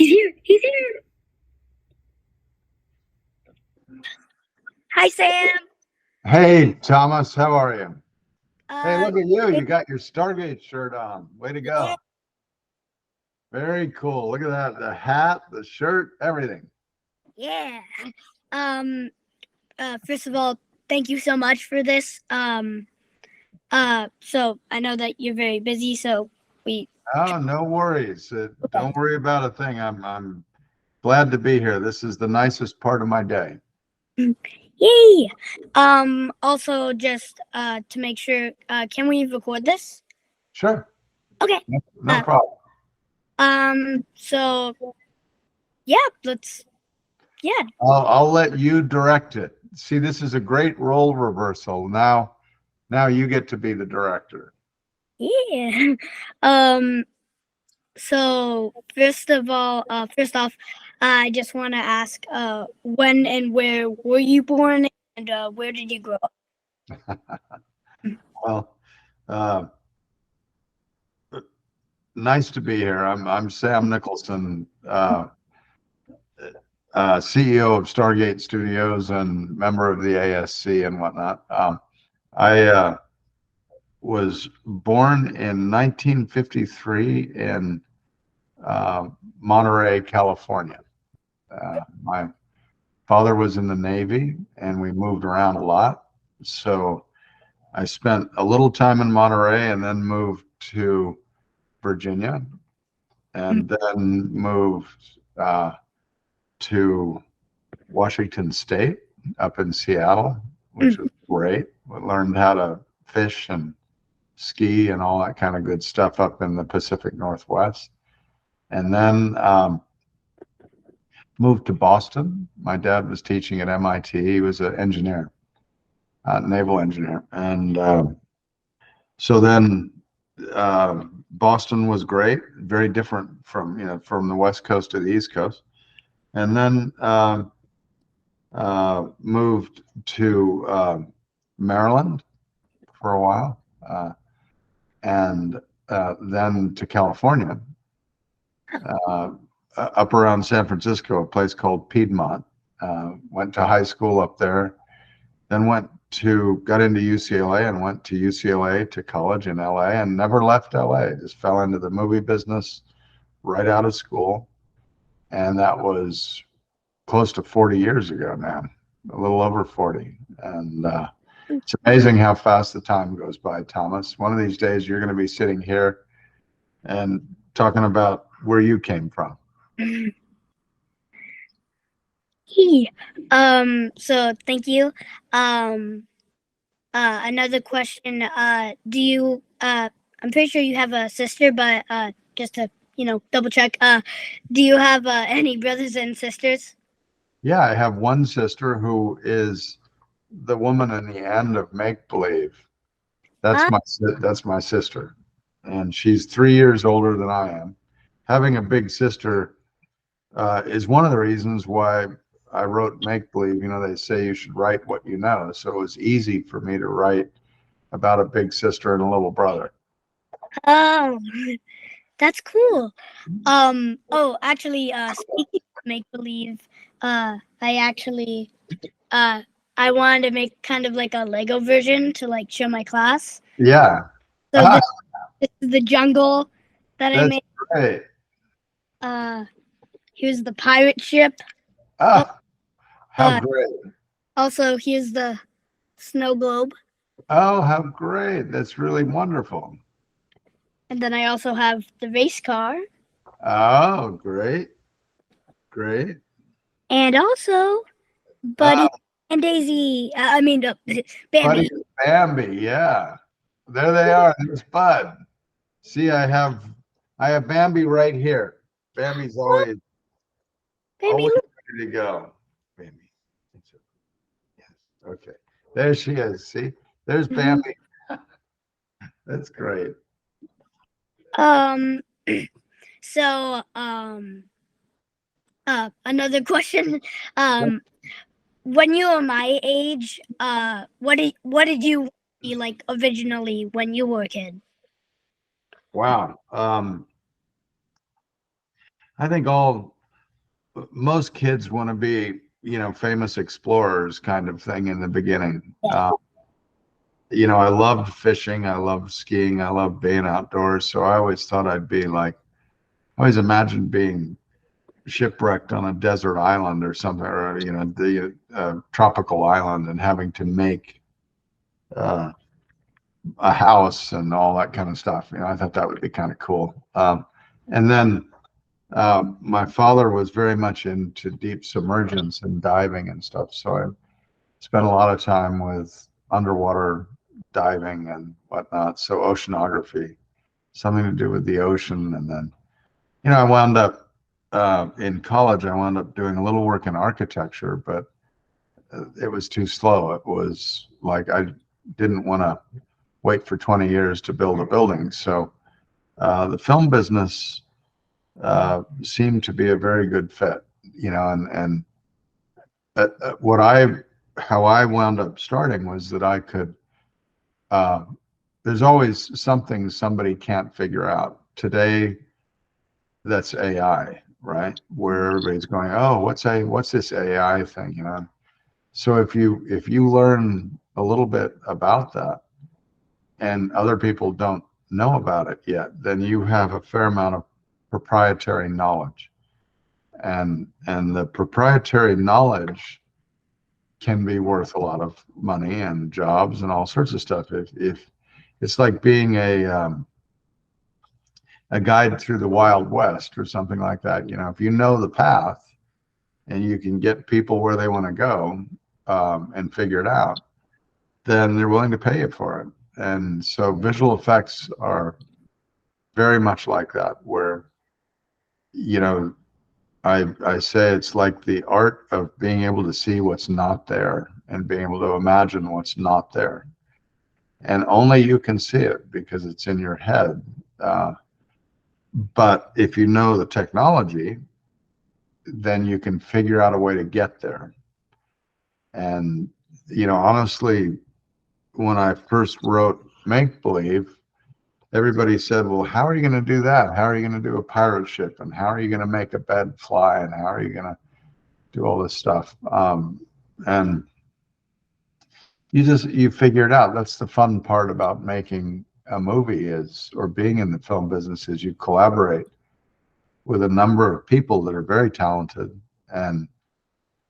He's here. He's here. Hi, Sam. Hey, Thomas, how are you? Hey, Uh, look at you. You got your Stargate shirt on. Way to yeah, go. Very cool. Look at that. The hat, the shirt, everything. yeah. Um, first of all, thank you so much for this. So I know that you're very busy, so we. Oh, no worries. Don't worry about a thing. I'm glad to be here. This is the nicest part of my day. Yay. Also, just to make sure, can we record this? Sure. Okay. No Uh, problem. So yeah, let's. Yeah. I'll let you direct it. See, this is a great role reversal. Now you get to be the director. Yeah. Um. So first off, I just want to ask, when and where were you born, and where did you grow up? Well, uh, nice to be here. I'm Sam Nicholson, CEO of Stargate Studios and member of the ASC and whatnot. I was born in 1953 in Monterey, California. My father was in the Navy, and we moved around a lot. So I spent a little time in Monterey and then moved to Virginia and then moved to Washington State up in Seattle, which was great. We learned how to fish and ski and all that kind of good stuff up in the Pacific Northwest. And then moved to Boston. My dad was teaching at MIT. He was an engineer, naval engineer. And so then Boston was great, very different from the West Coast to the East Coast. And then moved to Maryland for a while, and then to California, up around San Francisco, a place called Piedmont. Went to high school up there, then got into UCLA and went to UCLA to college in LA and never left LA. Just fell into the movie business right out of school. And that was close to 40 years ago now, a little over 40. And it's amazing how fast the time goes by, Thomas. One of these days, you're going to be sitting here and talking about where you came from. So thank you. Another question. Do you? I'm pretty sure you have a sister, but just to double check. Do you have any brothers and sisters? Yeah, I have one sister who is the woman in the end of Make Believe. That's Uh, my sister, and she's 3 years older than I am. Having a big sister is one of the reasons why I wrote Make Believe. They say you should write what you know, so it was easy for me to write about a big sister and a little brother. oh, that's cool. Oh, actually, speaking of make believe, I actually, I wanted to make kind of like a Lego version to like show my class. Yeah. So this is the jungle that I That's made. great. Here's the pirate ship. How great. Also, here's the snow globe. Oh, how great. That's really wonderful. And then I also have the race car. Oh, great. Great. And also Buddy and Daisy. Bambi. Buddy Bambi, yeah. There they are. There's Bud. See, I have Bambi right here. Bambi's always Bambi, ready to go. Bambi. Yes. Okay. There she is. See? There's Bambi. That's great. Um. So, another question. When you were my age, what did you be like originally when you were a kid? Wow. I think most kids want to be, famous explorers kind of thing in the beginning. Yeah. I loved fishing, I loved skiing, I loved being outdoors. So I always thought I'd be like, I always imagined being shipwrecked on a desert island or something, or the tropical island, and having to make uh, a house and all that kind of stuff. I thought that would be kind of cool. And then my father was very much into deep submergence and diving and stuff, so I spent a lot of time with underwater diving and whatnot. So oceanography, something to do with the ocean. And then, I wound up in college. I wound up doing a little work in architecture, but it was too slow. It was like I didn't want to wait for 20 years to build a building. So the film business seemed to be a very good fit, and how I wound up starting was that I could, there's always something somebody can't figure out. Today, that's AI, right? Where everybody's going, oh, what's this AI thing, So if you learn a little bit about that and other people don't know about it yet, then you have a fair amount of proprietary knowledge. And the proprietary knowledge can be worth a lot of money and jobs and all sorts of stuff. If it's like being a guide through the Wild West or something like that, if you know the path and you can get people where they want to go, and figure it out, then they're willing to pay you for it. And so visual effects are very much like that, where, I say it's like the art of being able to see what's not there and being able to imagine what's not there. And only you can see it because it's in your head. But if you know the technology, then you can figure out a way to get there. And, honestly, when I first wrote Make Believe, everybody said, well, how are you going to do that? How are you going to do a pirate ship? And how are you going to make a bed fly? And how are you going to do all this stuff? And you figure it out. That's the fun part about making a movie or being in the film business, is you collaborate with a number of people that are very talented. And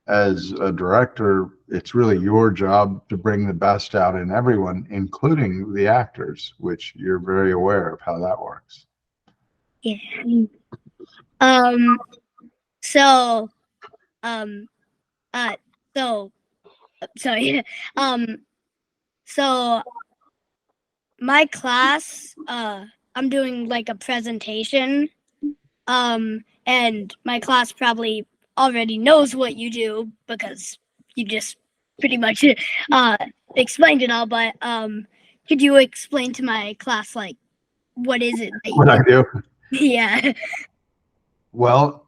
as a director, it's really your job to bring the best out in everyone, including the actors, which you're very aware of how that works. Yeah. Um. So. Um. So. Sorry. So my class. I'm doing like a presentation. And my class probably already knows what you do because you just pretty much explained it all. But could you explain to my class, like, what is it that you What I do? Yeah. Well,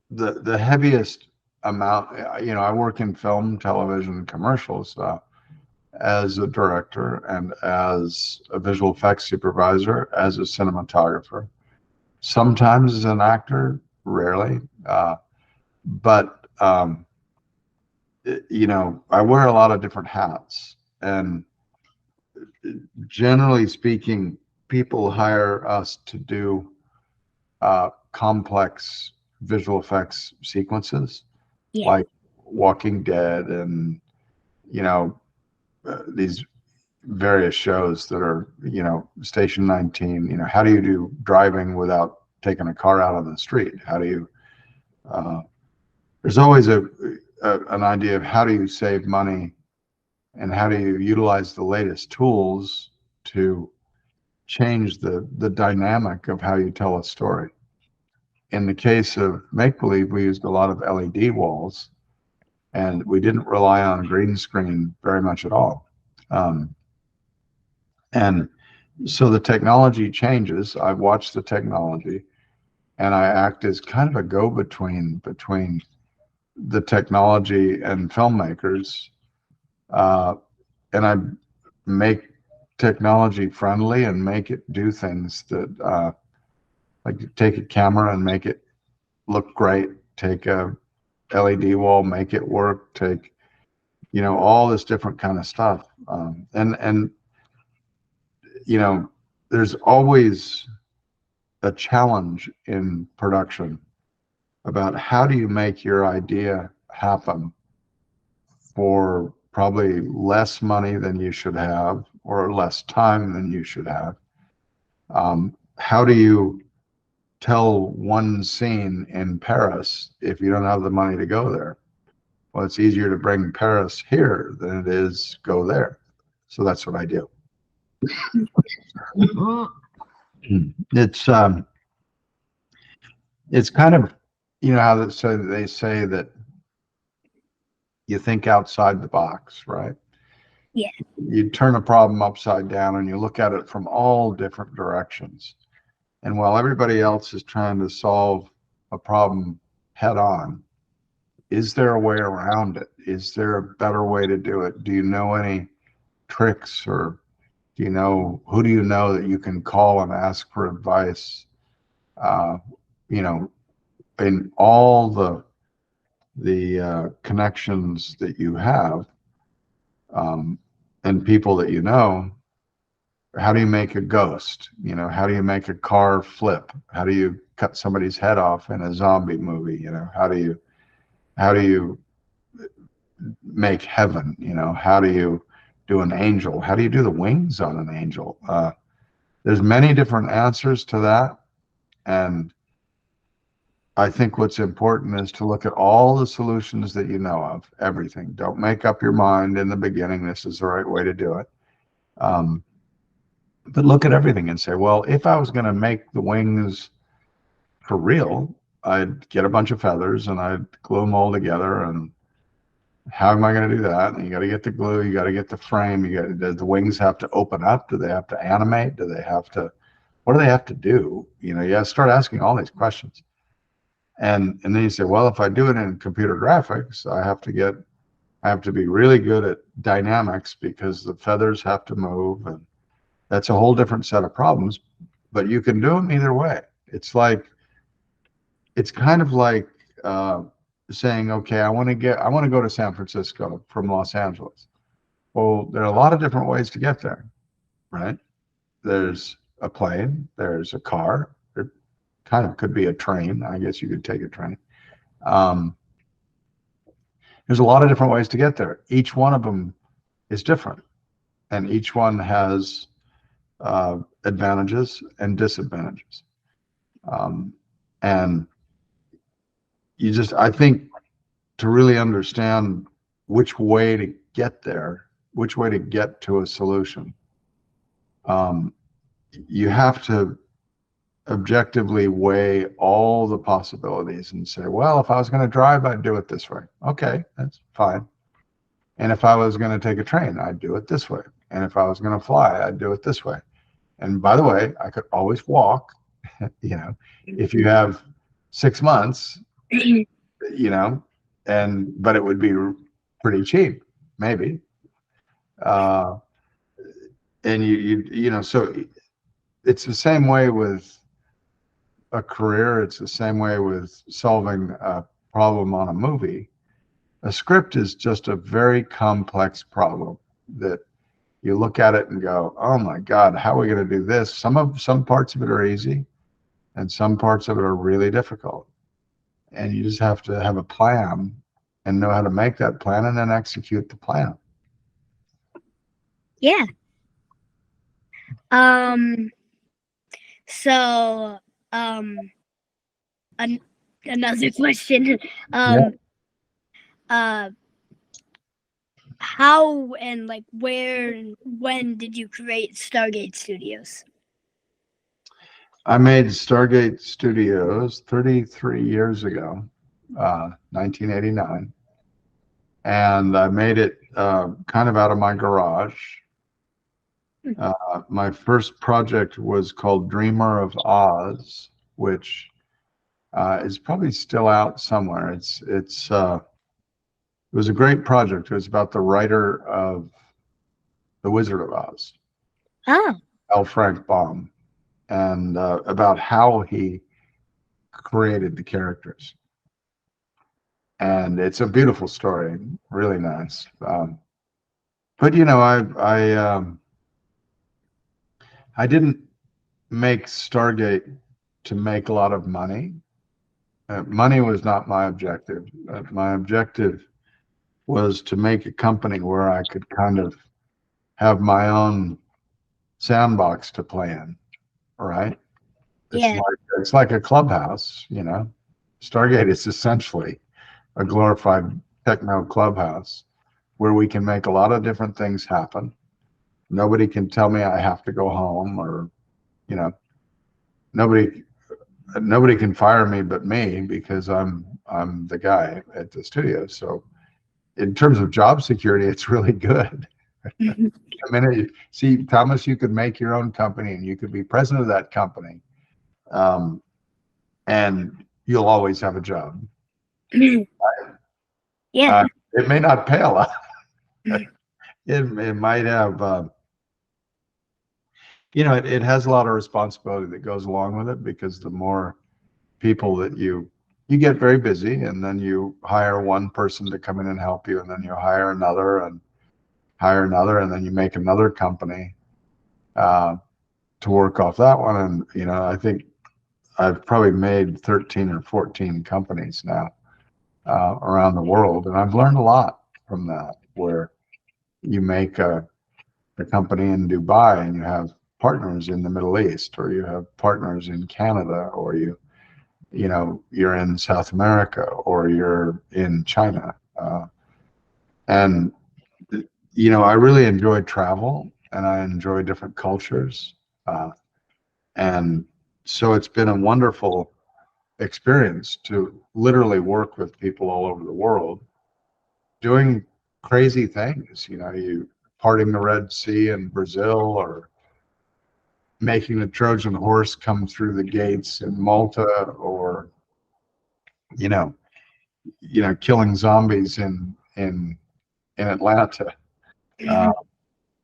the heaviest amount, I work in film, television, commercials, as a director and as a visual effects supervisor, as a cinematographer, sometimes as an actor, rarely. But I wear a lot of different hats, and generally speaking, people hire us to do complex visual effects sequences, Yeah. like Walking Dead and these various shows that are, Station 19. How do you do driving without taking a car out on the street? How do you there's always an idea of how do you save money and how do you utilize the latest tools to change the dynamic of how you tell a story. In the case of Make Believe, we used a lot of LED walls, and we didn't rely on green screen very much at all. And so the technology changes. I've watched the technology, and I act as kind of a go-between between the technology and filmmakers. And I make technology friendly and make it do things that, like take a camera and make it look great, take a LED wall, make it work, take, all this different kind of stuff. And there's always a challenge in production about how do you make your idea happen for probably less money than you should have or less time than you should have. How do you tell one scene in Paris if you don't have the money to go there? Well, it's easier to bring Paris here than it is go there. So that's what I do. It's kind of, how so they say that you think outside the box, right? Yeah. You turn a problem upside down and you look at it from all different directions. And while everybody else is trying to solve a problem head on, is there a way around it? Is there a better way to do it? Do you know any tricks, or who do you know that you can call and ask for advice? In all the connections that you have, and people that how do you make a ghost? How do you make a car flip? How do you cut somebody's head off in a zombie movie? How do you make heaven? How do you do an angel? How do you do the wings on an angel? There's many different answers to that. And I think what's important is to look at all the solutions that you know of, everything. Don't make up your mind in the beginning, this is the right way to do it. But look at everything and say, well, if I was going to make the wings for real, I'd get a bunch of feathers and I'd glue them all together. And how am I going to do that? And you got to get the glue, you got to get the frame, does the wings have to open up? Do they have to animate? What do they have to do? You got to start asking all these questions. And then you say, well, if I do it in computer graphics, I have to be really good at dynamics because the feathers have to move, and that's a whole different set of problems. But you can do them either way. It's kind of like saying, okay, I want to go to San Francisco from Los Angeles. Well, there are a lot of different ways to get there, right? There's a plane, there's a car, there kind of could be a train. I guess you could take a train. There's a lot of different ways to get there. Each one of them is different, and each one has advantages and disadvantages. And I think to really understand which way to get there, which way to get to a solution, you have to objectively weigh all the possibilities and say, well, if I was going to drive, I'd do it this way. Okay, that's fine. And if I was going to take a train, I'd do it this way. And if I was going to fly, I'd do it this way. And by the way, I could always walk, if you have 6 months, but it would be pretty cheap, maybe. And so it's the same way with a career. It's the same way with solving a problem on a movie. A script is just a very complex problem that you look at it and go, oh my God, how are we going to do this? Some parts of it are easy and some parts of it are really difficult. And you just have to have a plan and know how to make that plan and then execute the plan. Yeah. So, another question. How and where and when did you create Stargate Studios? I made Stargate Studios 33 years ago, 1989. And I made it kind of out of my garage. My first project was called Dreamer of Oz, which is probably still out somewhere. It was a great project. It was about the writer of The Wizard of Oz. Oh, L. Frank Baum, and about how he created the characters. And it's a beautiful story, really nice. But you know, I didn't make Stargate to make a lot of money. Money was not my objective. My objective was to make a company where I could kind of have my own sandbox to play in, right? yeah. It's like a clubhouse, you know. Stargate is essentially a glorified techno clubhouse where we can make a lot of different things happen. Nobody can tell me I have to go home, or you know, nobody nobody can fire me but me, because I'm the guy at the studio. So in terms of job security, it's really good. I mean, see, Thomas, you could make your own company and you could be president of that company, um, and you'll always have a job. Yeah. Uh, it may not pay a lot. It might have, it has a lot of responsibility that goes along with it, because the more people that you get very busy, and then you hire one person to come in and help you, and then you hire another, and then you make another company uh, to work off that one. And I think I've probably made 13 or 14 companies now around the world, and I've learned a lot from that. Where you make a company in Dubai, and you have partners in the Middle East, or you have partners in Canada, or you're in South America, or you're in China. And I really enjoy travel, and I enjoy different cultures. Uh, and so it's been a wonderful experience to literally work with people all over the world doing crazy things. You parting the Red Sea in Brazil, or making the Trojan horse come through the gates in Malta, or you know, killing zombies in Atlanta. Uh,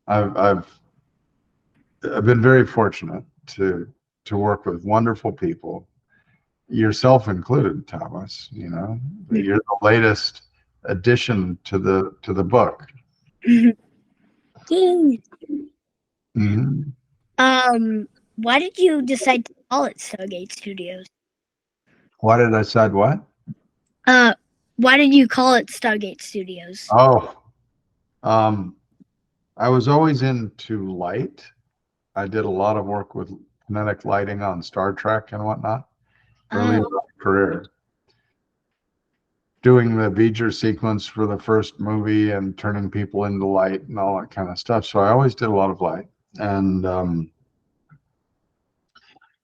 I've I've I've been very fortunate to work with wonderful people, yourself included, Thomas. You're the latest addition to the book. Yay. Mhm. Why did you decide to call it Stargate Studios? Why did I decide what? Uh, why did you call it Stargate Studios? Oh, um, I was always into light. I did a lot of work with kinetic lighting on Star Trek and whatnot early in Oh, my career, doing the Beecher sequence for the first movie and turning people into light and all that kind of stuff. So I always did a lot of light. And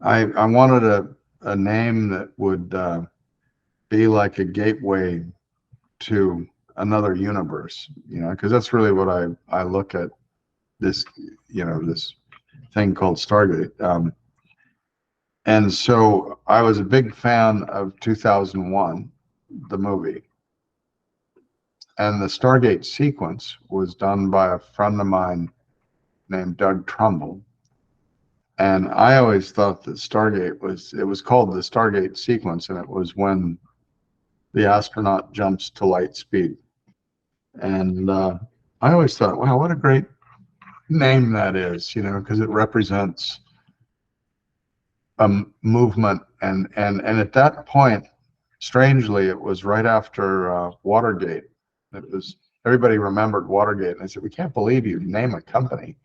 I wanted a name that would be like a gateway to another universe, because that's really what I look at this, this thing called Stargate. And so I was a big fan of 2001, the movie. And the Stargate sequence was done by a friend of mine named Doug Trumbull. And I always thought that it was called the Stargate sequence, and it was when the astronaut jumps to light speed. And I always thought, wow, what a great name that is, because it represents a movement. And at that point, strangely, it was right after Watergate. It was Everybody remembered Watergate, and I said, we can't believe you name a company.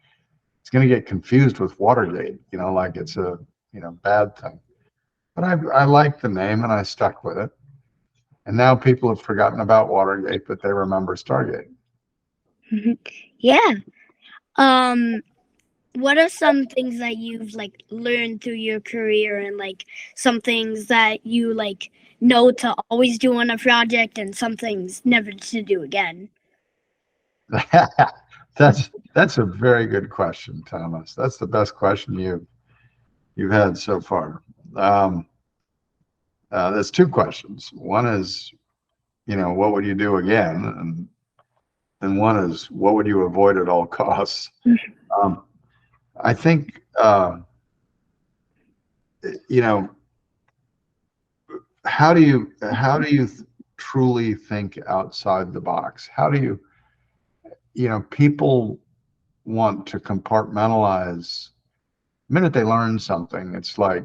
It's going to get confused with Watergate, like it's a bad thing. But I liked the name, and I stuck with it. And now people have forgotten about Watergate, but they remember Stargate. yeah. Um, what are some things that you've learned through your career, and some things that you know to always do on a project, and some things never to do again? That's a very good question, Thomas. That's the best question you've had so far. Um, there's two questions. One is, what would you do again? And one is, what would you avoid at all costs? Um, I think, you know, how do you truly think outside the box? How do people want to compartmentalize. The minute they learn something, it's like,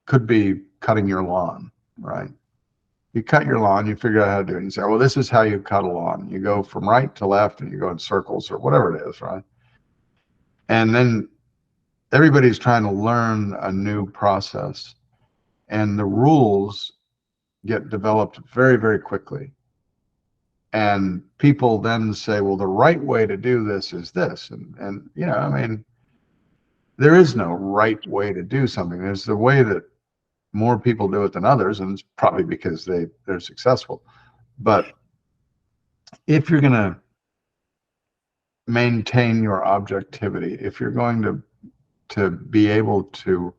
could be cutting your lawn, right? You cut your lawn, you figure out how to do it, and you say, well, this is how you cut a lawn. You go from right to left and you go in circles or whatever it is, right? And then everybody's trying to learn a new process, and the rules get developed very, very quickly. And people then say, well, the right way to do this is this. And I mean, there is no right way to do something. There's the way that more people do it than others, and it's probably because they're successful. But if you're going to maintain your objectivity, if you're going to be able to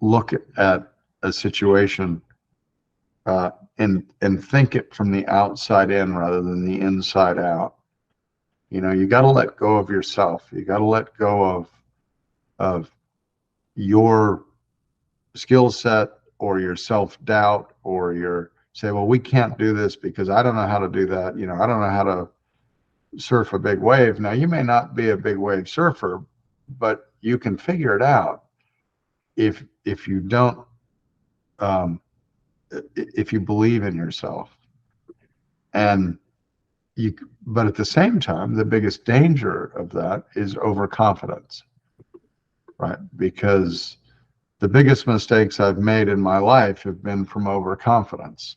look at a situation and think it from the outside in rather than the inside out, you got to let go of yourself. You got to let go of your skill set or your self-doubt, or your say, well, we can't do this because I don't know how to do that. I don't know how to surf a big wave. Now, you may not be a big wave surfer, but you can figure it out if you don't if you believe in yourself. And but at the same time, the biggest danger of that is overconfidence, right? Because the biggest mistakes I've made in my life have been from overconfidence,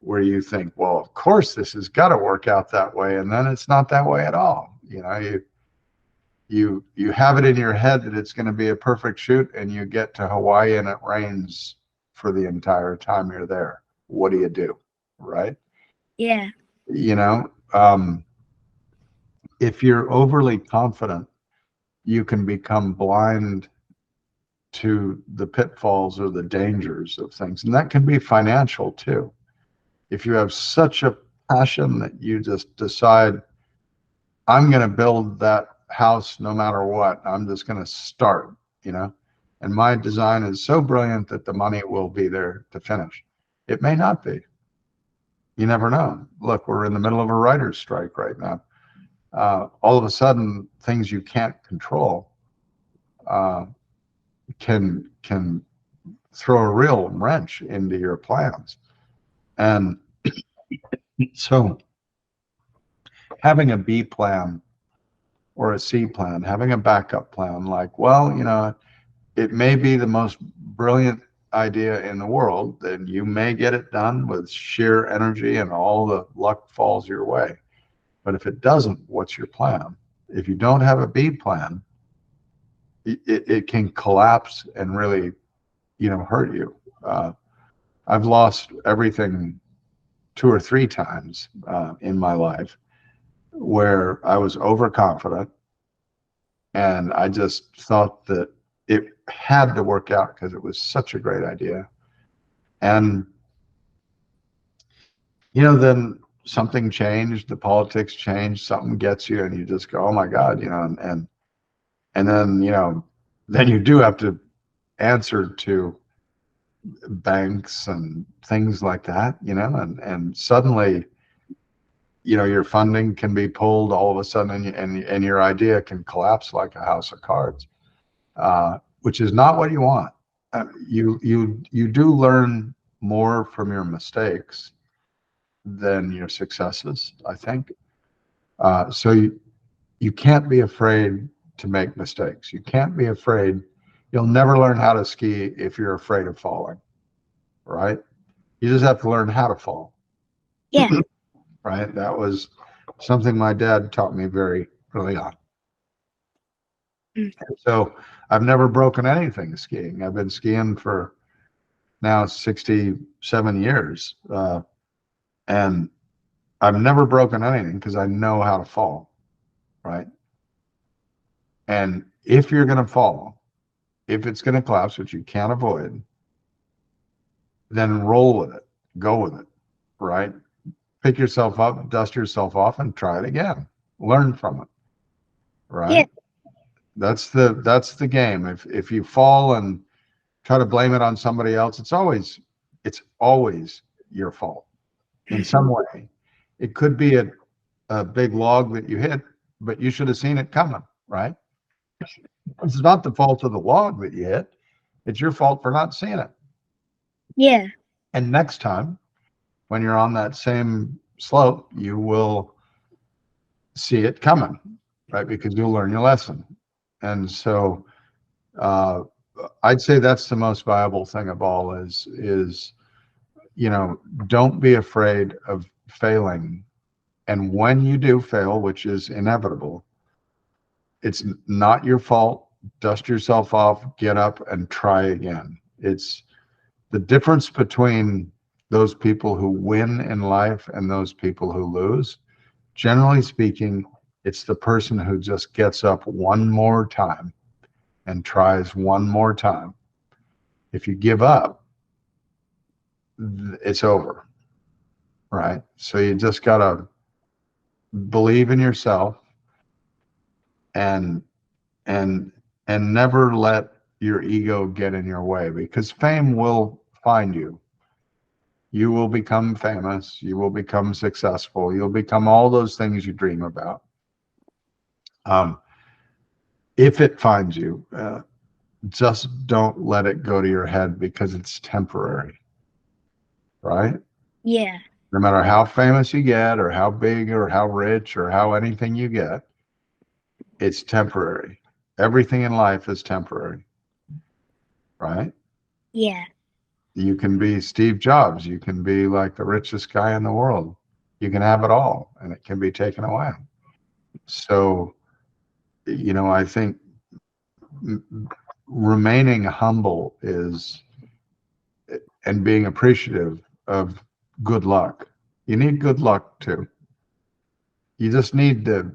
where you think, well, of course this has got to work out that way, and then it's not that way at all. You have it in your head that it's going to be a perfect shoot, and you get to Hawaii and it rains for the entire time you're there. What do you do, right? Yeah. You know, um, if you're overly confident, you can become blind to the pitfalls or the dangers of things, and that can be financial too. If you have such a passion that you just decide, I'm going to build that house no matter what, I'm just going to start, and my design is so brilliant that the money will be there to finish. It may not be. You never know. Look, we're in the middle of a writer's strike right now. All of a sudden, things you can't control uh, can throw a real wrench into your plans. And so having a B plan or a C plan, having a backup plan, like, well, it may be the most brilliant idea in the world, and you may get it done with sheer energy and all the luck falls your way. But if it doesn't, what's your plan? If you don't have a B plan, it can collapse and really, hurt you. I've lost everything 2 or 3 times in my life where I was overconfident and I just thought that it had to work out because it was such a great idea. And, then something changed, the politics changed, something gets you and you just go, oh my God, and then, then you do have to answer to banks and things like that, and suddenly, your funding can be pulled all of a sudden, and your idea can collapse like a house of cards, which is not what you want. You do learn more from your mistakes than your successes, I think. So you can't be afraid to make mistakes. You can't be afraid. You'll never learn how to ski if you're afraid of falling, right? You just have to learn how to fall. Yeah. Right? That was something my dad taught me very early on. Mm. So I've never broken anything skiing. I've been skiing for now 67 years. And I've never broken anything because I know how to fall, right? And if you're going to fall, if it's going to collapse, which you can't avoid, then roll with it, go with it, right? Pick yourself up, dust yourself off, and try it again. Learn from it, right? Yeah. That's the game. If you fall and try to blame it on somebody else, it's always your fault in some way. It could be a big log that you hit, but you should have seen it coming, right? It's not the fault of the log that you hit. It's your fault for not seeing it. Yeah. And next time, when you're on that same slope, you will see it coming, right? Because you'll learn your lesson. And so uh, I'd say that's the most viable thing of all is don't be afraid of failing. And when you do fail, which is inevitable, it's not your fault. Dust yourself off, get up and try again. It's the difference between those people who win in life and those people who lose. Generally speaking, it's the person who just gets up one more time and tries one more time. If you give up, it's over, right? So you just got to believe in yourself and and and never let your ego get in your way, because fame will find you. You will become famous, you will become successful, you'll become all those things you dream about. um, if it finds you, just don't let it go to your head, because it's temporary, right? Yeah. No matter how famous you get or how big or how rich or how anything you get, it's temporary. Everything in life is temporary, right? Yeah. You can be Steve Jobs. You can be like the richest guy in the world. You can have it all and it can be taken away. So, I think remaining humble is, and being appreciative of good luck. You need good luck too. You just need to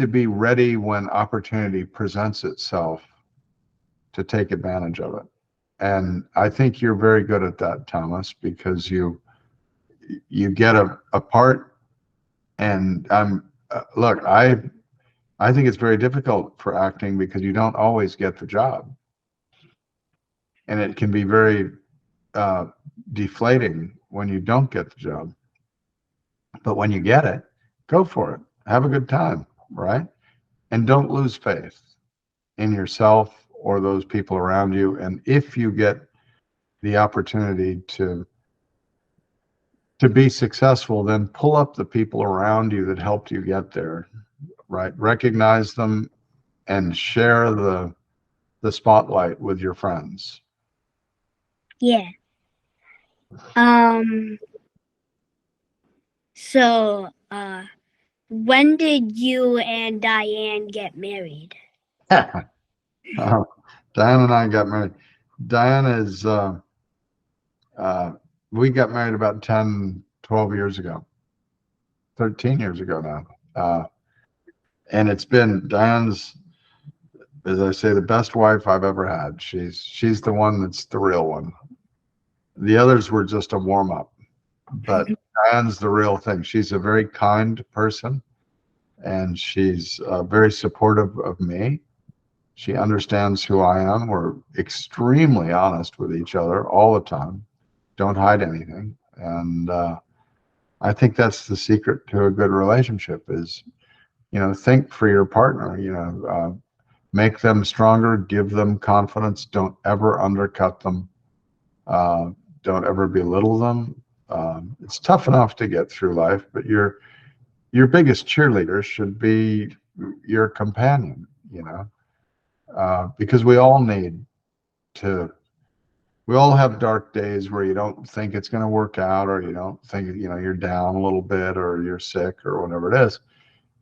be ready when opportunity presents itself to take advantage of it. And I think you're very good at that, Thomas, because you get a part. And look, I think it's very difficult for acting because you don't always get the job, and it can be very uh, deflating when you don't get the job. But when you get it, go for it. Have a good time, right? And don't lose faith in yourself or those people around you. And if you get the opportunity to be successful, then pull up the people around you that helped you get there, right? Recognize them and share the spotlight with your friends. Yeah. Um. So, when did you and Diane get married? uh, Diane and I got married. Diane is uh, we got married about 10, 12 years ago, 13 years ago now. And it's been Diane's, as I say, the best wife I've ever had. She's the one that's the real one. The others were just a warm up, but Diane's the real thing. She's a very kind person, and she's very supportive of me. She understands who I am. We're extremely honest with each other all the time. Don't hide anything. And I think that's the secret to a good relationship is, think for your partner, make them stronger, give them confidence. Don't ever undercut them. Uh, don't ever belittle them. It's tough enough to get through life, but your biggest cheerleader should be your companion, because to, we all have dark days where you don't think it's going to work out, or you don't think, you're down a little bit, or you're sick, or whatever it is.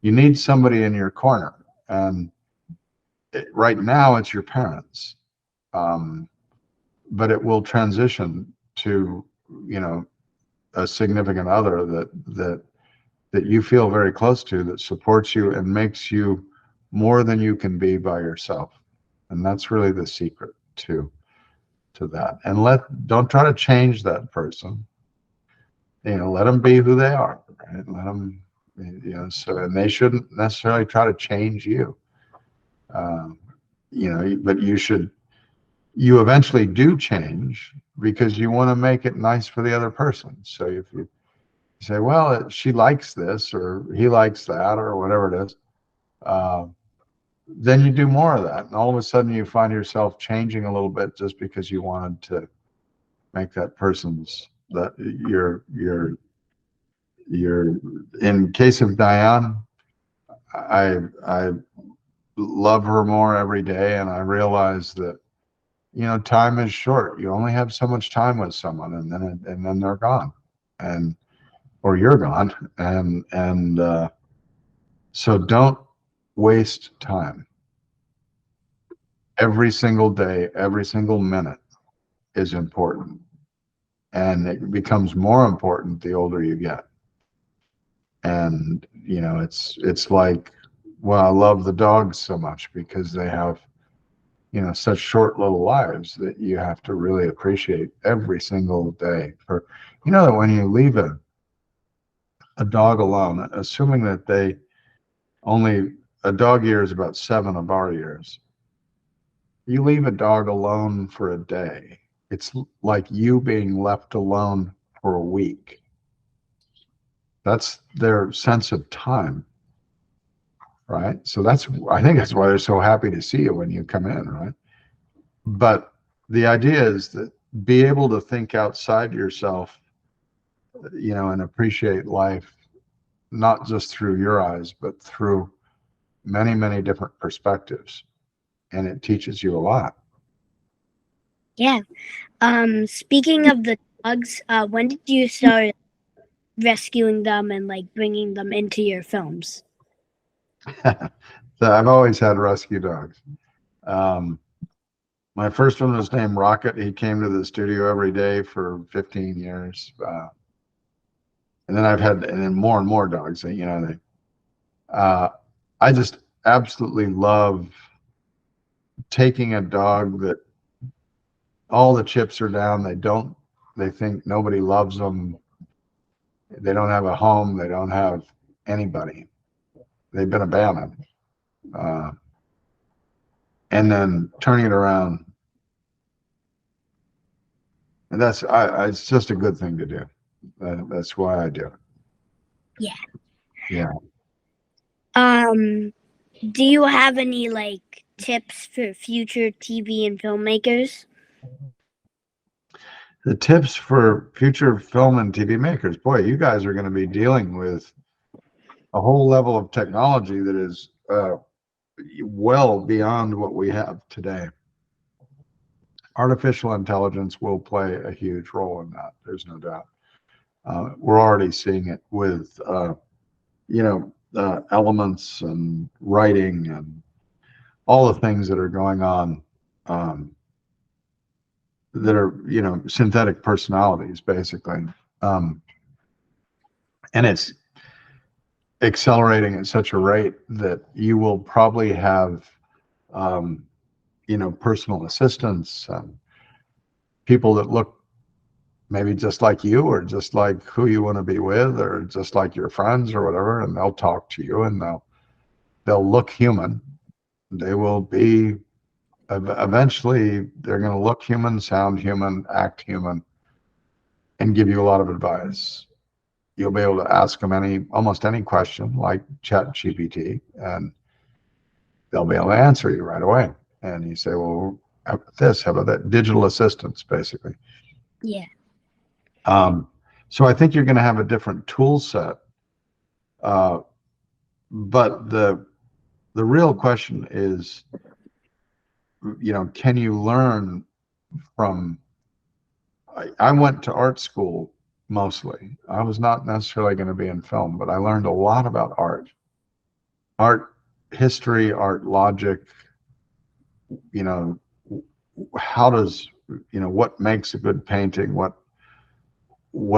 You need somebody in your corner. And right now it's your parents. Um, but it will transition to, a significant other that you feel very close to, that supports you and makes you more than you can be by yourself. And that's really the secret to that. And don't try to change that person. Let them be who they are, right? Let them, You know, so, and they shouldn't necessarily try to change you. Um, you know, but you eventually do change because you want to make it nice for the other person. So if you say, well, she likes this or he likes that or whatever it is, uh, then you do more of that. And all of a sudden you find yourself changing a little bit just because you wanted to make that person's, that your in case of Diane, I love her more every day, and I realize that, you know, time is short. You only have so much time with someone, and then they're gone, and or you're gone, and so don't waste time. Every single day, every single minute is important, and it becomes more important the older you get. And you know, it's like, well, I love the dogs so much because they have, you know, such short little lives that you have to really appreciate every single day. For, you know, that when you leave a dog alone, assuming that they only, a dog year is about 7 of our years, you leave a dog alone for a day, it's like you being left alone for a week. That's their sense of time, right? So that's, I think that's why they're so happy to see you when you come in, right? But the idea is that be able to think outside yourself, you know, and appreciate life, not just through your eyes, but through many, many different perspectives. And it teaches you a lot. Yeah. Speaking of the dogs, when did you start rescuing them and like bringing them into your films? So I've always had rescue dogs. Um, my first one was named Rocket. He came to the studio every day for 15 years. And then I've had, and then more and more dogs, you know, I just absolutely love taking a dog that all the chips are down. They think nobody loves them. They don't have a home. They don't have anybody. They've been abandoned. Uh, and then turning it around. And it's just a good thing to do. That's why I do it. Yeah. Yeah. Do you have any like tips for future TV and filmmakers? The tips for future film and TV makers, boy, you guys are going to be dealing with a whole level of technology that is well beyond what we have today. Artificial intelligence will play a huge role in that. There's no doubt. We're already seeing it with, you know, elements and writing and all the things that are going on, that are, you know, synthetic personalities, basically. Um, and it's accelerating at such a rate that you will probably have, um, you know, personal assistants, people that look maybe just like you or just like who you want to be with or just like your friends or whatever, and they'll talk to you and they'll look human. They will be, eventually they're going to look human, sound human, act human, and give you a lot of advice. You'll be able to ask them almost any question like Chat GPT, and they'll be able to answer you right away. And you say, well, how about this? How about that? Digital assistants, basically. Yeah. So I think you're going to have a different tool set. But the real question is, you know, can you learn from, I went to art school mostly. I was not necessarily going to be in film, but I learned a lot about art history, art logic, you know, how does, you know, what makes a good painting, what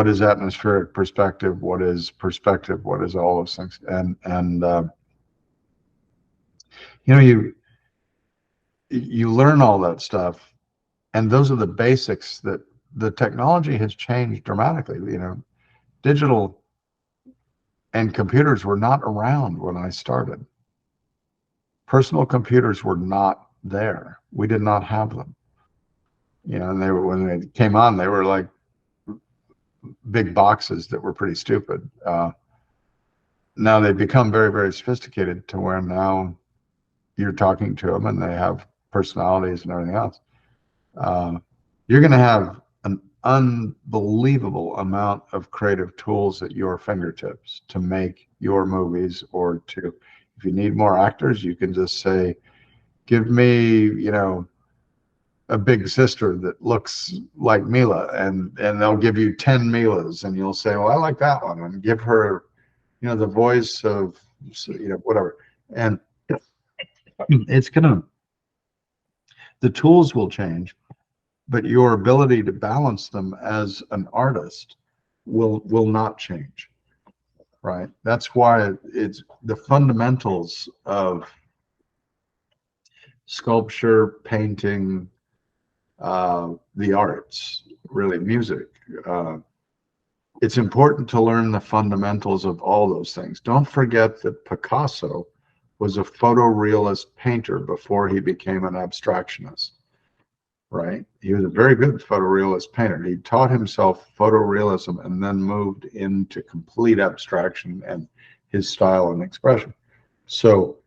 is atmospheric perspective, what is perspective, what is all those things, and you know, you learn all that stuff, and those are the basics. That the technology has changed dramatically. You know, digital And computers were not around when I started. Personal computers were not there. We did not have them. You know, and they were, when they came on, they were like big boxes that were pretty stupid. Now they've become very, very sophisticated to where now you're talking to them and they have personalities and everything else. You're going to have an unbelievable amount of creative tools at your fingertips to make your movies, or to, if you need more actors, you can just say, give me, you know, a big sister that looks like Mila, and they'll give you 10 Milas, and you'll say, well, I like that one, and give her, you know, the voice of, you know, whatever. And it's gonna, the tools will change, but your ability to balance them as an artist will not change, right? That's why it's the fundamentals of sculpture, painting, the arts, really music. It's important to learn the fundamentals of all those things. Don't forget that Picasso was a photorealist painter before he became an abstractionist, right? He was a very good photorealist painter. He taught himself photorealism and then moved into complete abstraction and his style and expression. So,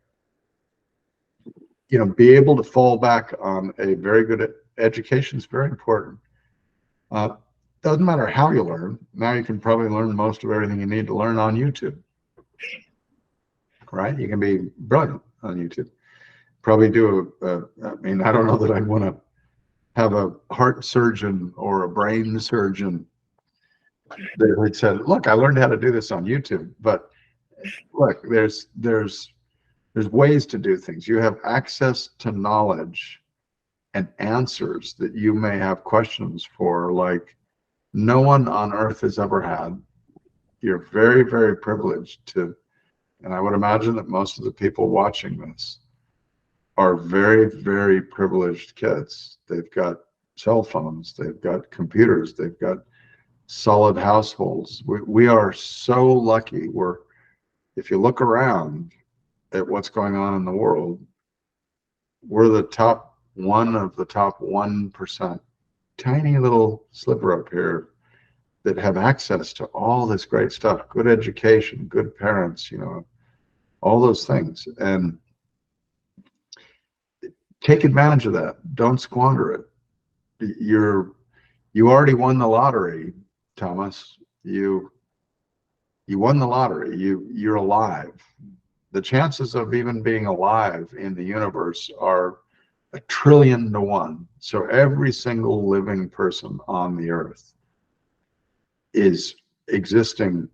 you know, be able to fall back on a very good education is very important. Doesn't matter how you learn. Now you can probably learn most of everything you need to learn on YouTube, right? You can be brilliant on YouTube. Probably do I mean, I don't know that I'd want to have a heart surgeon or a brain surgeon that had said, look, I learned how to do this on YouTube. But look, there's ways to do things. You have access to knowledge and answers that you may have questions for, like no one on earth has ever had. You're very, very privileged to, and I would imagine that most of the people watching this are very, very privileged kids. They've got cell phones, they've got computers, they've got solid households. We are so lucky. We're, if you look around at what's going on in the world, we're the top one of the top 1%, tiny little sliver up here that have access to all this great stuff, good education, good parents, you know, all those things. And take advantage of that. Don't squander it. You already won the lottery, Thomas. You won the lottery. You're alive. The chances of even being alive in the universe are 1,000,000,000 to 1. So every single living person on the earth is existing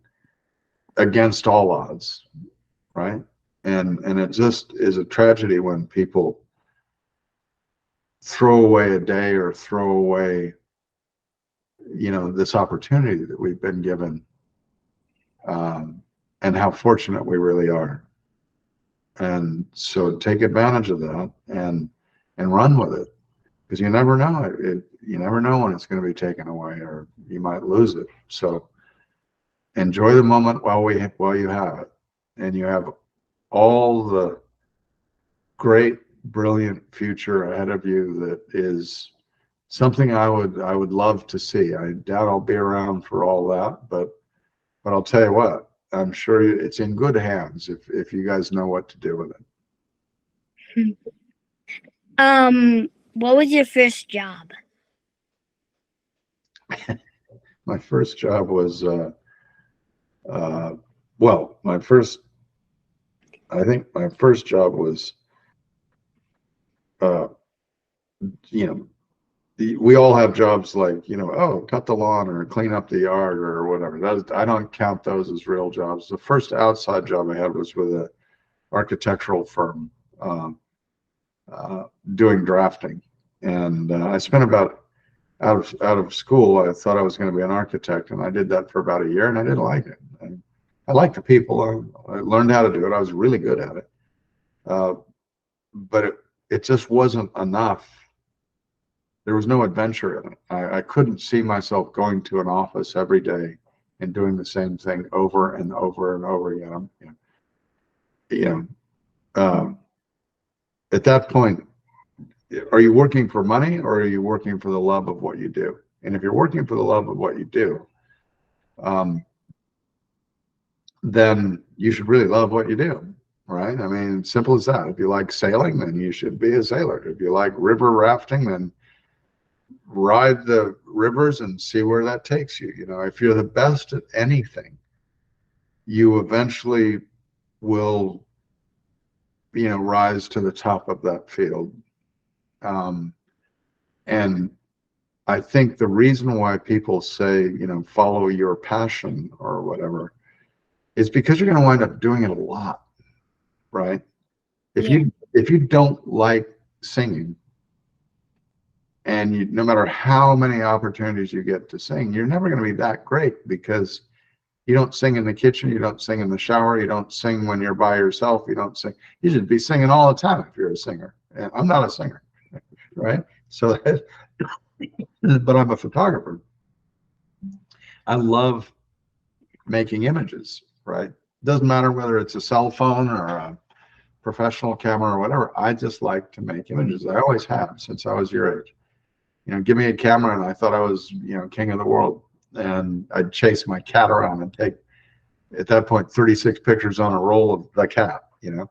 against all odds, right? And it just is a tragedy when people throw away a day or throw away, you know, this opportunity that we've been given, and how fortunate we really are. And so take advantage of that and run with it, because you never know you never know when it's going to be taken away, or you might lose it. So enjoy the moment while you have it, and you have all the great, brilliant future ahead of you that is something I would love to see. I doubt I'll be around for all that, but I'll tell you what, I'm sure it's in good hands if you guys know what to do with it. What was your first job? My first job was well, I think my first job was, you know, we all have jobs like, you know, oh, cut the lawn or clean up the yard or whatever. I don't count those as real jobs. The first outside job I had was with an architectural firm, doing drafting. And I spent about, out of school, I thought I was going to be an architect, and I did that for about a year, and I didn't like it. I liked the people. I learned how to do it. I was really good at it. But it just wasn't enough. There was no adventure in it. I couldn't see myself going to an office every day and doing the same thing over and over and over again. You know, at that point, are you working for money or are you working for the love of what you do? And if you're working for the love of what you do, then you should really love what you do, right? I mean, simple as that. If you like sailing, then you should be a sailor. If you like river rafting, then ride the rivers and see where that takes you. You know, if you're the best at anything, you eventually will, you know, rise to the top of that field. And I think the reason why people say, you know, follow your passion or whatever is because you're going to wind up doing it a lot, right? If Yeah. you don't like singing, and you, no matter how many opportunities you get to sing, you're never going to be that great, because you don't sing in the kitchen, you don't sing in the shower, you don't sing when you're by yourself, you don't sing. You should be singing all the time if you're a singer. And I'm not a singer, right? So, but I'm a photographer. I love making images, right? Doesn't matter whether it's a cell phone or a professional camera or whatever. I just like to make images. I always have since I was your age. You know, give me a camera and I thought I was, you know, king of the world. And I'd chase my cat around and take, at that point, 36 pictures on a roll of the cat, you know,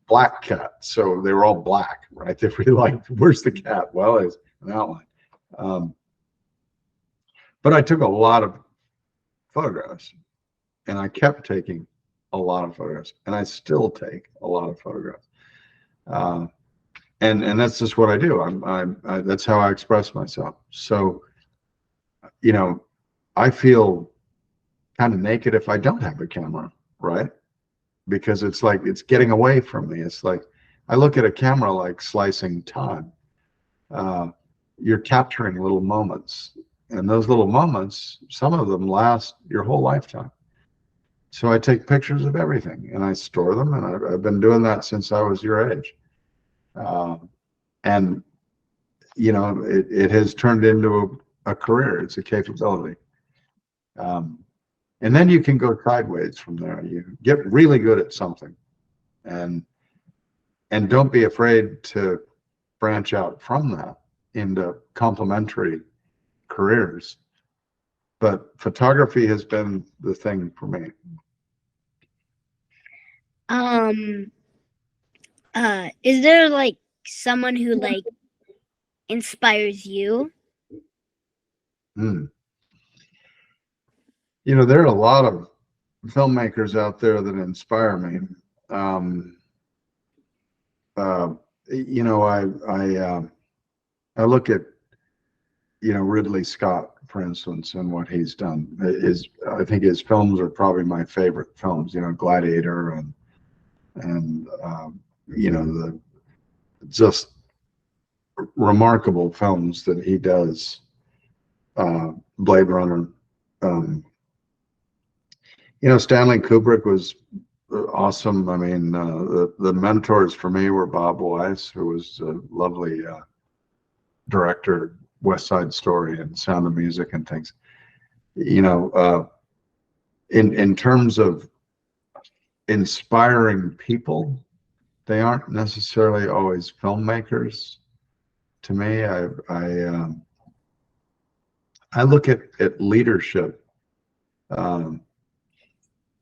black cat. So they were all black, right? They were like, where's the cat? Well, it's an outline. But I took a lot of photographs, and I kept taking a lot of photographs, and I still take a lot of photographs. And that's just what I do. That's how I express myself. So, you know, I feel kind of naked if I don't have a camera, right? Because it's like it's getting away from me. It's like I look at a camera like slicing time. You're capturing little moments, and those little moments, some of them last your whole lifetime. So I take pictures of everything and I store them, and I've been doing that since I was your age. And you know, it has turned into a career. It's a capability. And then you can go sideways from there. You get really good at something, and don't be afraid to branch out from that into complementary careers. But photography has been the thing for me. Is there like someone who like inspires you? You know, there are a lot of filmmakers out there that inspire me. You know, I look at, you know, Ridley Scott, for instance, and what he's done. I think his films are probably my favorite films. You know, Gladiator and you know, the just remarkable films that he does. Blade Runner. You know, Stanley Kubrick was awesome. I mean, the mentors for me were Bob Weiss, who was a lovely director, West Side Story and Sound of Music and things. You know, in terms of inspiring people, they aren't necessarily always filmmakers. To me, I look at leadership.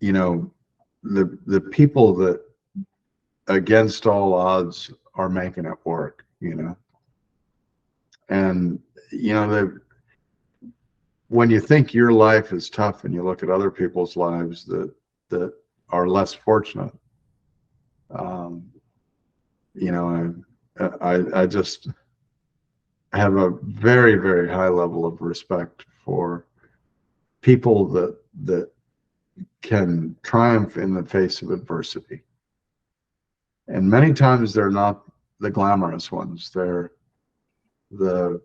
You know, the people that against all odds are making it work, you know. And you know, when you think your life is tough and you look at other people's lives that are less fortunate, you know, I just have a very, very high level of respect for people that can triumph in the face of adversity. And many times they're not the glamorous ones. They're the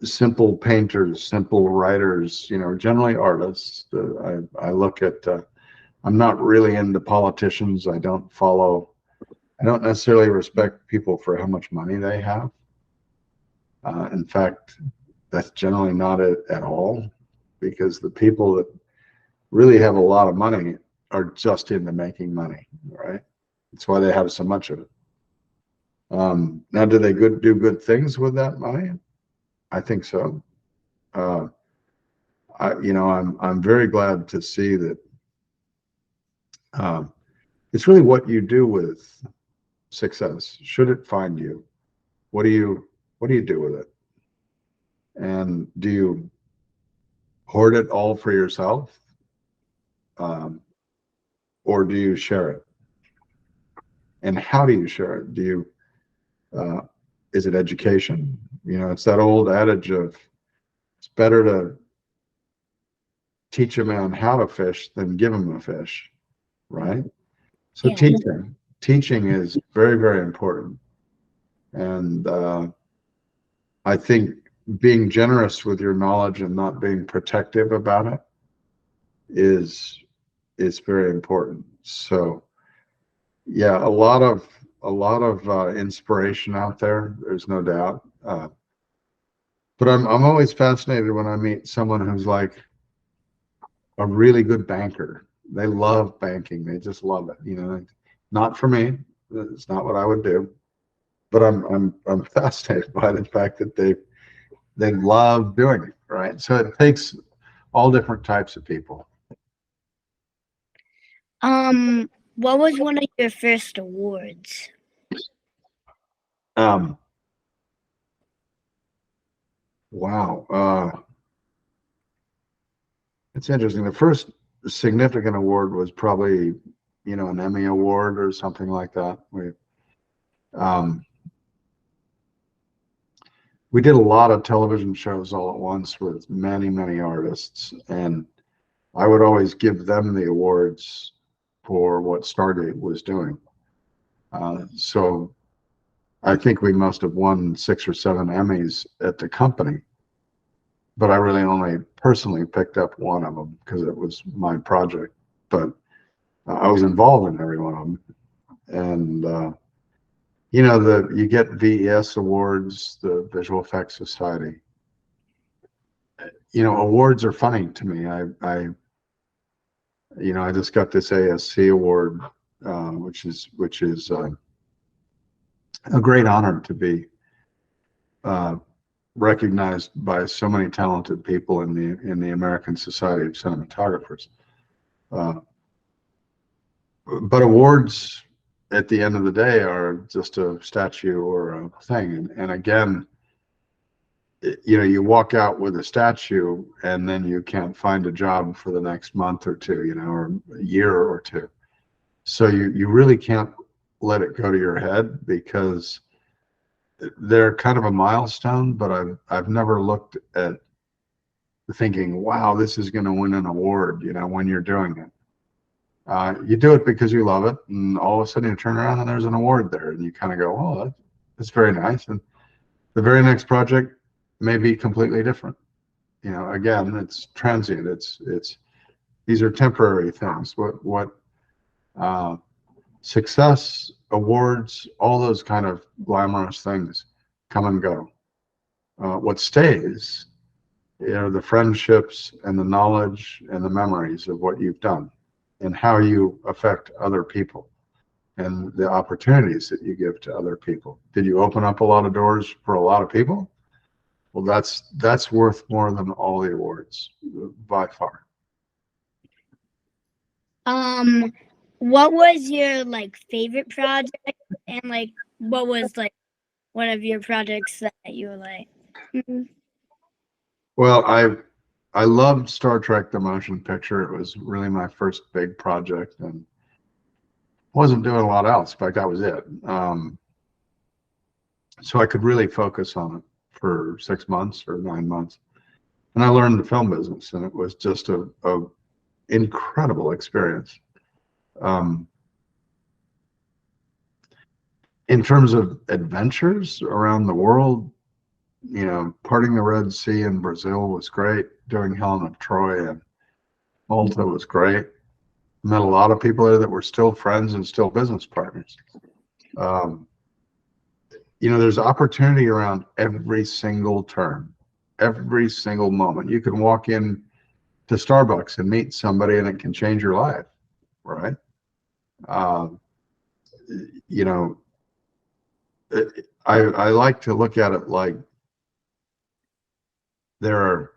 simple painters, simple writers, you know, generally artists. I look at, I'm not really into politicians. I don't necessarily respect people for how much money they have. In fact, that's generally not it at all. because the people that really have a lot of money are just into making money, right? That's why they have so much of it. Now, do they do good things with that money? I think so. I'm very glad to see that. It's really what you do with success. Should it find you? What do you do with it? And do you hoard it all for yourself, or do you share it? And how do you share it? Is it education? It's that old adage of it's better to teach a man how to fish than give him a fish, right? So Yeah. teaching is very, very important. And I think being generous with your knowledge and not being protective about it is very important. So yeah, a lot of inspiration out there. There's no doubt. But I'm always fascinated when I meet someone who's like a really good banker. They love banking. They just love it. Not for me. It's not what I would do. But I'm fascinated by the fact that they love doing it, right? So it takes all different types of people. What was one of your first awards? Wow. It's interesting. The first significant award was probably, an Emmy award or something like that. We did a lot of television shows all at once with many, many artists, and I would always give them the awards for what Stargate was doing. So I think we must have won 6 or 7 Emmys at the company, but I really only personally picked up one of them because it was my project. But I was involved in every one of them, and you get VES awards, the Visual Effects Society. Awards are funny to me. I just got this ASC award, which is a great honor to be recognized by so many talented people in the American Society of Cinematographers. But awards at the end of the day are just a statue or a thing. And again, you walk out with a statue and then you can't find a job for the next month or two, or a year or two. So you really can't let it go to your head because they're kind of a milestone, but I've never looked at thinking, wow, this is going to win an award, when you're doing it. You do it because you love it, and all of a sudden you turn around and there's an award there, and you kind of go, oh, that's very nice. And the very next project may be completely different. Again, it's transient. These are temporary things. What success, awards, all those kind of glamorous things come and go. What stays, the friendships and the knowledge and the memories of what you've done and how you affect other people and the opportunities that you give to other people. Did you open up a lot of doors for a lot of people? Well, that's worth more than all the awards by far. What was your favorite project, and what was one of your projects that you were like? Mm-hmm. Well, I loved Star Trek: The Motion Picture. It was really my first big project, and wasn't doing a lot else. In fact, that was it. So I could really focus on it for 6 months or 9 months, and I learned the film business, and it was just a incredible experience. In terms of adventures around the world, parting the Red Sea in Brazil was great. Doing Helen of Troy and Malta was great. Met a lot of people there that were still friends and still business partners. There's opportunity around every single turn, every single moment. You can walk in to Starbucks and meet somebody and it can change your life, right? You know, I like to look at it like there are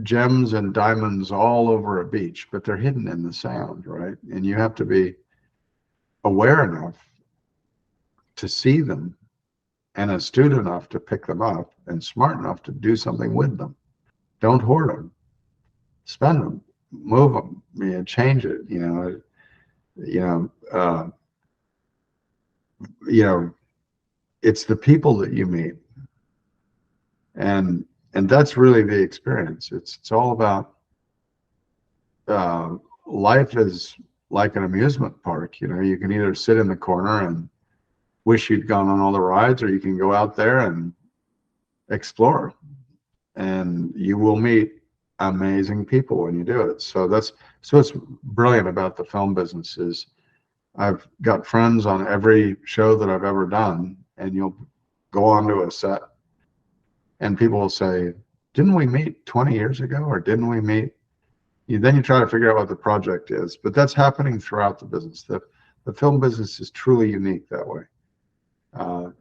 gems and diamonds all over a beach, but they're hidden in the sand, right? And you have to be aware enough to see them and astute enough to pick them up and smart enough to do something with them. Don't hoard them, spend them, move them, change it, you know, uh, you know, it's the people that you meet. And that's really the experience. It's all about life is like an amusement park. You can either sit in the corner and wish you'd gone on all the rides, or you can go out there and explore, and you will meet amazing people when you do it. So what's brilliant about the film business is I've got friends on every show that I've ever done, and you'll go onto a set and people will say, didn't we meet 20 years ago, or didn't we meet? Then you try to figure out what the project is, but that's happening throughout the business. The film business is truly unique that way.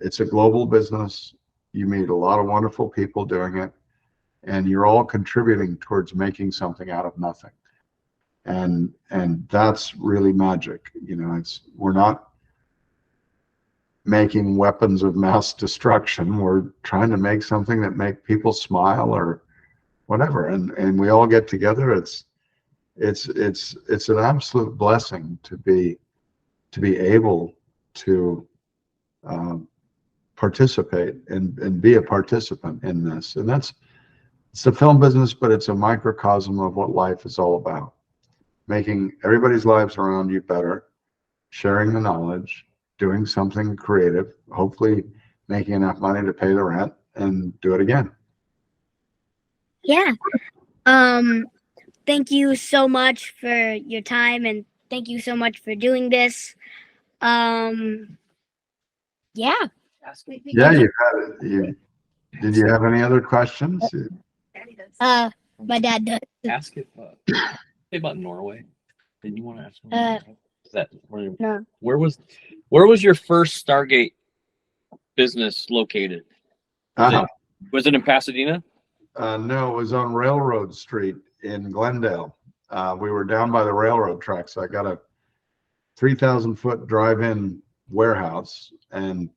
It's a global business. You meet a lot of wonderful people doing it, and you're all contributing towards making something out of nothing. And that's really magic. We're not making weapons of mass destruction. We're trying to make something that make people smile or whatever. And we all get together. It's an absolute blessing to be able to participate and be a participant in this. And it's the film business, but it's a microcosm of what life is all about. Making everybody's lives around you better, sharing the knowledge, doing something creative, hopefully making enough money to pay the rent and do it again. Yeah. Thank you so much for your time, and thank you so much for doing this. Yeah. Yeah, you had it. Did you have any other questions? My dad does. Ask it about Norway. Didn't you want to ask me? Is that No. Where was your first Stargate business located? Was it in Pasadena? No, it was on Railroad Street in Glendale. We were down by the railroad tracks. I got a 3,000-foot drive-in warehouse and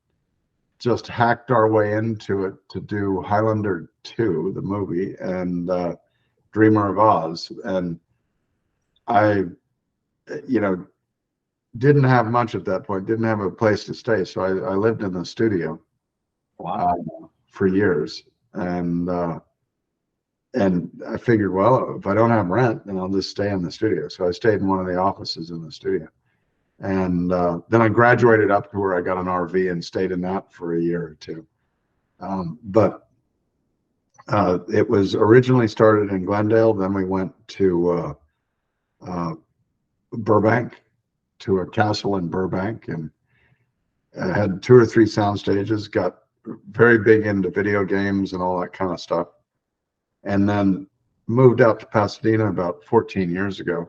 just hacked our way into it to do Highlander 2, the movie, and Dreamer of Oz. And I, didn't have much at that point, didn't have a place to stay. So I lived in the studio. Wow. For years. And I figured, well, if I don't have rent, then I'll just stay in the studio. So I stayed in one of the offices in the studio. And then I graduated up to where I got an RV and stayed in that for a year or two. But it was originally started in Glendale. Then we went to Burbank, to a castle in Burbank, and I had 2 or 3 sound stages, got very big into video games and all that kind of stuff. And then moved out to Pasadena about 14 years ago,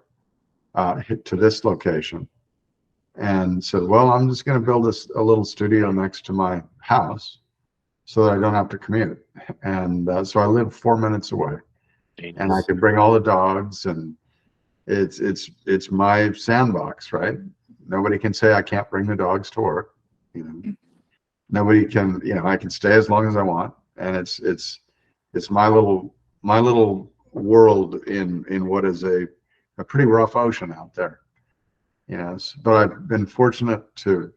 to this location, and said, well, I'm just going to build a little studio next to my house so that I don't have to commute. And so I live 4 minutes away. And I could bring all the dogs, and it's my sandbox, right? Nobody can say I can't bring the dogs to work. Nobody can, I can stay as long as I want, and it's my little world in what is a pretty rough ocean out there. But I've been fortunate to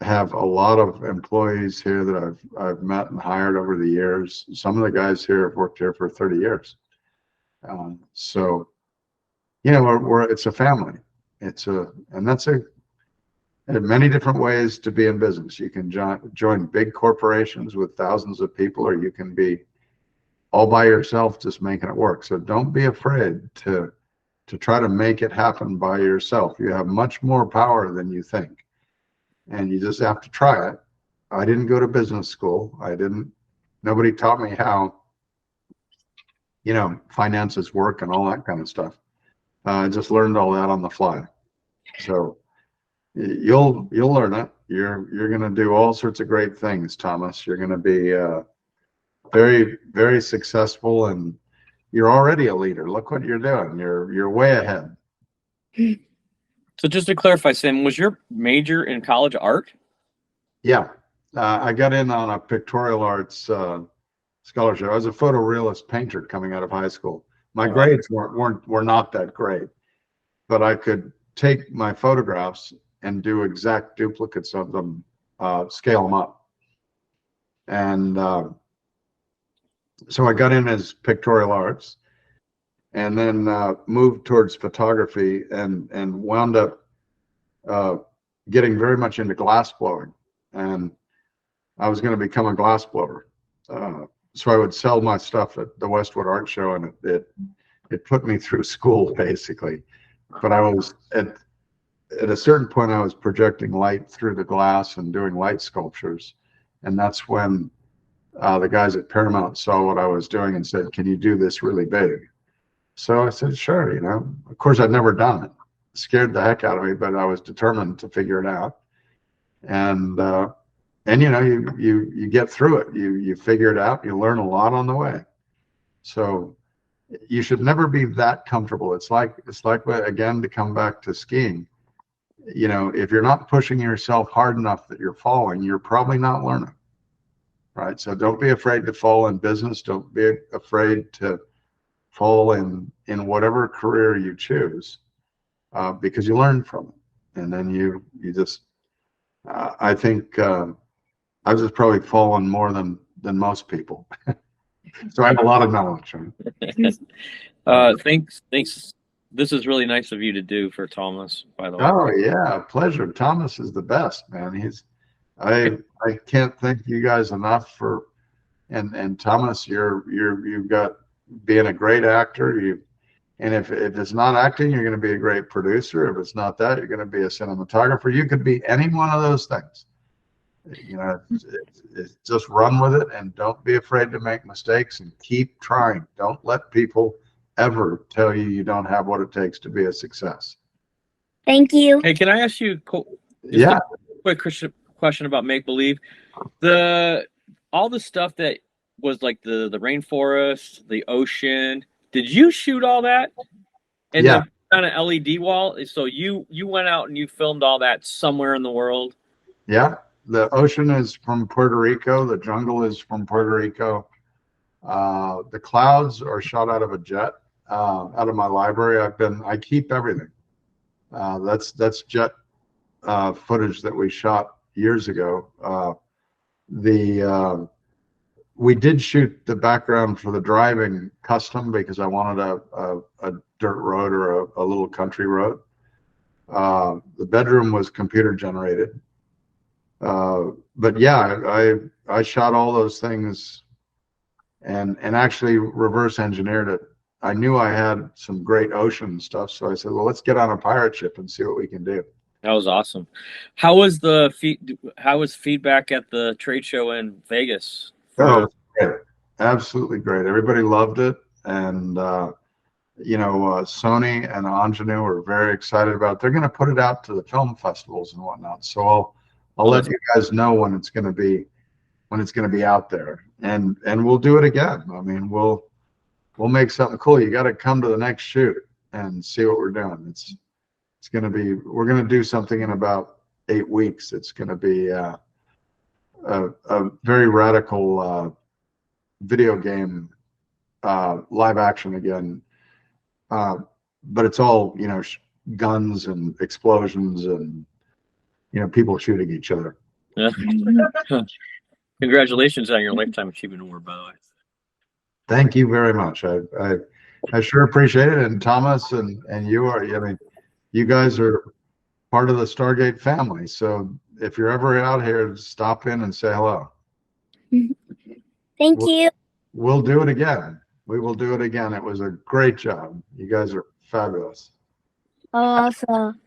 have a lot of employees here that I've met and hired over the years. Some of the guys here have worked here for 30 years. So, it's a family. And that's many different ways to be in business. You can join big corporations with thousands of people, or you can be all by yourself just making it work. So don't be afraid to try to make it happen by yourself. You have much more power than you think, and you just have to try it. I didn't go to business school. Nobody taught me how finances work and all that kind of stuff. I just learned all that on the fly. So you'll learn it. You're going to do all sorts of great things, Thomas. You're going to be very, very successful, and you're already a leader. Look what you're doing. You're way ahead. So just to clarify, Sam, was your major in college art? Yeah. I got in on a pictorial arts scholarship. I was a photorealist painter coming out of high school. My grades were not that great, but I could take my photographs and do exact duplicates of them, scale them up. And so I got in as pictorial arts, and then moved towards photography, and wound up getting very much into glass blowing. And I was going to become a glass blower. So I would sell my stuff at the Westwood Art Show, and it put me through school basically. But I was at a certain point, I was projecting light through the glass and doing light sculptures, and that's when the guys at Paramount saw what I was doing and said, "Can you do this really big?" So I said, "Sure." Of course, I'd never done it. It scared the heck out of me, but I was determined to figure it out. And you get through it. You figure it out. You learn a lot on the way. So you should never be that comfortable. It's like again, to come back to skiing. If you're not pushing yourself hard enough that you're falling, you're probably not learning. Right? So don't be afraid to fall in business. Don't be afraid to fall in whatever career you choose, because you learn from it. And then you just, I think I've just probably fallen more than most people. So I have a lot of knowledge. Thanks. This is really nice of you to do for Thomas, by the way. Oh yeah, pleasure. Thomas is the best, man. I can't thank you guys enough for, and Thomas, you've got being a great actor. And if it's not acting, you're going to be a great producer. If it's not that, you're going to be a cinematographer. You could be any one of those things. It's just run with it, and don't be afraid to make mistakes, and keep trying. Don't let people ever tell you don't have what it takes to be a success. Thank you. Hey, can I ask you a quick question about make believe? All the stuff that was like the rainforest, the ocean. Did you shoot all that? And then on an LED wall. So you went out and you filmed all that somewhere in the world. Yeah. The ocean is from Puerto Rico. The jungle is from Puerto Rico. The clouds are shot out of a jet, out of my library. I keep everything. That's jet footage that we shot years ago. We did shoot the background for the driving custom because I wanted a dirt road or a little country road. The bedroom was computer generated. But yeah, I shot all those things and actually reverse engineered it. I knew I had some great ocean stuff, so I said, well, let's get on a pirate ship and see what we can do. That was awesome. How was feedback at the trade show in Vegas? Oh, great. Absolutely great. Everybody loved it. And, Sony and Ingenue are very excited about it. They're going to put it out to the film festivals and whatnot. So I'll let you guys know when it's going to be out there, and we'll do it again. I mean, we'll make something cool. You got to come to the next shoot and see what we're doing. We're going to do something in about 8 weeks. It's going to be a very radical video game, live action again. But it's all, guns and explosions and, people shooting each other. Yeah. Congratulations on your Lifetime Achievement Award, by the way. Thank you very much. I sure appreciate it. And Thomas and you guys are part of the Stargate family. So if you're ever out here, stop in and say hello. Thank you. We'll do it again. We will do it again. It was a great job. You guys are fabulous. Awesome.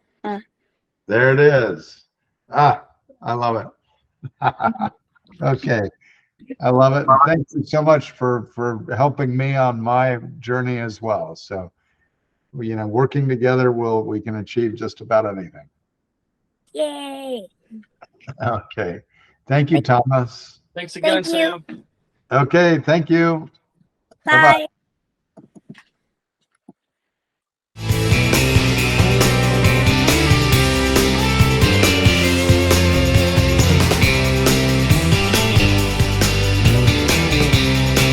There it is. I love it. Okay. I love it. And thank you so much for helping me on my journey as well. So, working together, we can achieve just about anything. Yay! Okay. Thank you, Thomas. Thanks again, Thank you. Sam. Okay. Thank you. Bye.